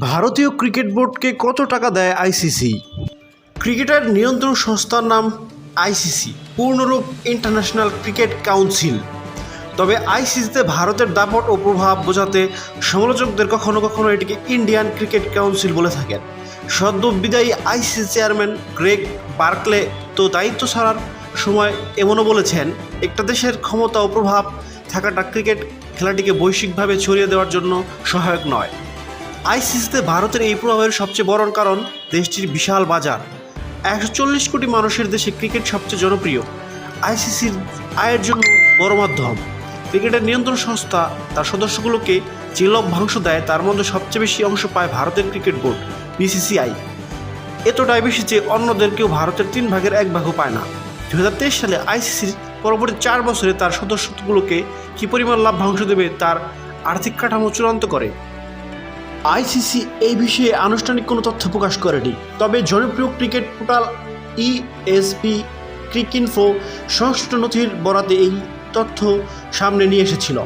ভারতীয় ক্রিকেট বোর্ডকে কত টাকা দেয় আইসিসি? ক্রিকেটের নিয়ন্ত্রণ সংস্থার নাম আইসিসি, পূর্ণরূপ ইন্টারন্যাশনাল ক্রিকেট কাউন্সিল। তবে আইসিসিতে ভারতের দাপট ও প্রভাব বোঝাতে সমালোচকদের কখনো কখনো এটিকে ইন্ডিয়ান ক্রিকেট কাউন্সিল বলে থাকেন। সদ্য বিদায়ী আইসিসি চেয়ারম্যান গ্রেগ বার্কলে তো দায়িত্ব ছাড়ার সময় এমনও বলেছেন, একটা দেশের ক্ষমতা ও প্রভাব থাকাটা ক্রিকেট খেলাটিকে বৈশ্বিকভাবে ছড়িয়ে দেওয়ার জন্য সহায়ক নয়। আইসিসিতে ভারতের এই প্রভাবের সবচেয়ে বড় কারণ দেশটির বিশাল বাজার। 140 কোটি মানুষের দেশে ক্রিকেট সবচেয়ে জনপ্রিয়। আইসিসির আয়ের জন্য বড় মাধ্যম। ক্রিকেটের নিয়ন্ত্রণ সংস্থা তার সদস্যগুলোকে যে লভ্যাংশ দেয় তার মধ্যে সবচেয়ে বেশি অংশ পায় ভারতের ক্রিকেট বোর্ড বিসিসিআই। এতটাই বেশি যে অন্যদের কেউ ভারতের 3 ভাগের 1 ভাগও পায় না। 2023 সালে আইসিসির পরবর্তী 4 বছরে তার সদস্যগুলোকে কী পরিমাণ লভ্যাংশ দেবে তার আর্থিক কাঠামো চূড়ান্ত করে। আইসিসি এই বিষয়ে আনুষ্ঠানিক কোনো তথ্য প্রকাশ করেনি, তবে জনপ্রিয় ক্রিকেট পোর্টাল ইএসপি ক্রিকইনফো সংশ্লিষ্ট নথির বরাতে এই তথ্য সামনে নিয়ে এসেছিল।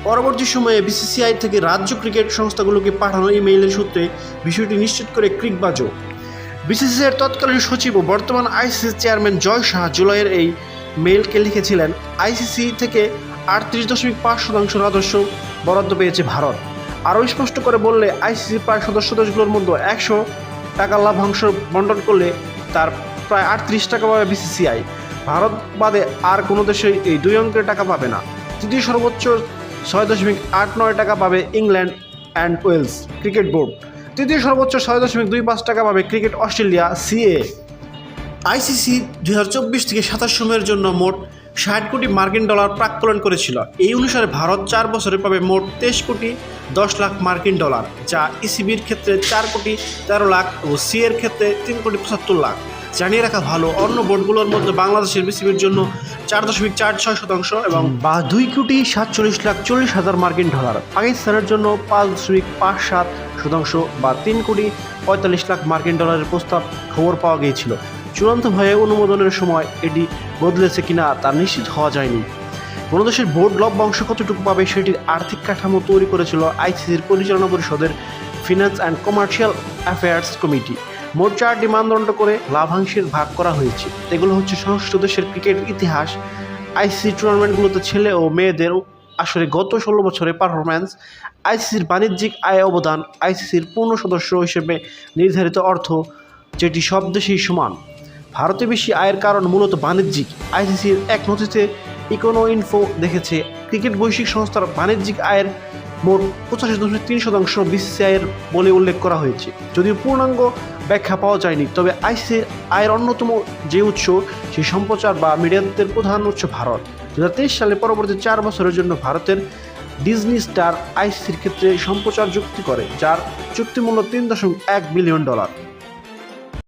পরবর্তী সময়ে বিসিসিআই থেকে রাজ্য ক্রিকেট সংস্থাগুলোকে পাঠানো ইমেইলের সূত্রে বিষয়টি নিশ্চিত করে ক্রিকবাজও। বিসিসিআইয়ের তৎকালীন সচিব ও বর্তমান আইসিসি চেয়ারম্যান জয় শাহ জুলাইয়ের এই মেইলকে লিখেছিলেন, আইসিসি থেকে 38.5% রাজস্ব বরাদ্দ পেয়েছে ভারত। আরও স্পষ্ট করে বললে, আইসিসি প্রায় সদস্য দেশগুলোর মধ্যে 100 টাকা লাভ্যাংশ বণ্টন করলে তার প্রায় 38 টাকা পাবে বিসিসিআই। ভারত বাদে আর কোনো দেশে এই 2 অঙ্কের টাকা পাবে না। তৃতীয় সর্বোচ্চ 6.89 টাকা পাবে England and Wales cricket board. তৃতীয় সর্বোচ্চ 6.25 টাকা পাবে ক্রিকেট অস্ট্রেলিয়া সিএ। আইসিসি 2024 থেকে 27 সময়ের জন্য মোট 60 কোটি মার্কিন ডলার প্রাক্কলন করেছিল। এই অনুসারে ভারত 4 বছরে পাবে মোট 23 কোটি 10 লাখ মার্কিন ডলার, যা ইসিবির ক্ষেত্রে 4 কোটি 13 লাখ ও সিএর ক্ষেত্রে 3 কোটি 75 লাখ। জানিয়ে রাখা ভালো, অন্য বোর্ডগুলোর মধ্যে বাংলাদেশের বিসিবির জন্য 4.46% এবং 2 কোটি 47 লাখ 40 হাজার মার্কিন ডলার, পাকিস্তানের জন্য 5.57% বা 3 কোটি 45 লাখ মার্কিন ডলারের প্রস্তাব খবর পাওয়া গিয়েছিল। চূড়ান্তভাবে অনুমোদনের সময় এটি বদলেছে কিনা তা নিশ্চিত হওয়া যায়নি। কোনো দেশের বোর্ড লভ্যাংশ কতটুকু পাবে সেটির আর্থিক কাঠামো তৈরি করেছিল আইসিসির পরিচালনা পরিষদের finance and commercial affairs committee. মোট 4টি মানদণ্ড করে লাভাংশের ভাগ করা হয়েছে। এগুলো হচ্ছে সংশ্লিষ্ট দেশের ক্রিকেট ইতিহাস, আইসিসি টুর্নামেন্টগুলোতে ছেলে ও মেয়েদের আসলে গত 16 বছরের পারফরম্যান্স, আইসিসির বাণিজ্যিক আয় অবদান, আইসিসির পূর্ণ সদস্য হিসেবে নির্ধারিত অর্থ, যেটি সব দেশেই সমান। ভারতে বেশি আয়ের কারণ মূলত বাণিজ্যিক। আইসিসির এক নথিতে ইকোনোইনফো দেখেছে, ক্রিকেট বৈশ্বিক সংস্থার বাণিজ্যিক আয়ের মোট 85.3% বিসিসিআইয়ের বলে উল্লেখ করা হয়েছে। যদিও পূর্ণাঙ্গ ব্যাখ্যা পাওয়া যায়নি, তবে আইসিসির আয়ের অন্যতম যে উৎস সেই সম্প্রচার বা মিডিয়াদের প্রধান উৎস ভারত। 2023 সালে পরবর্তী 4 বছরের জন্য ভারতের ডিজনি স্টার আইসিসির ক্ষেত্রে সম্প্রচার চুক্তি করে, যার চুক্তি মূল্য $3.1 বিলিয়ন।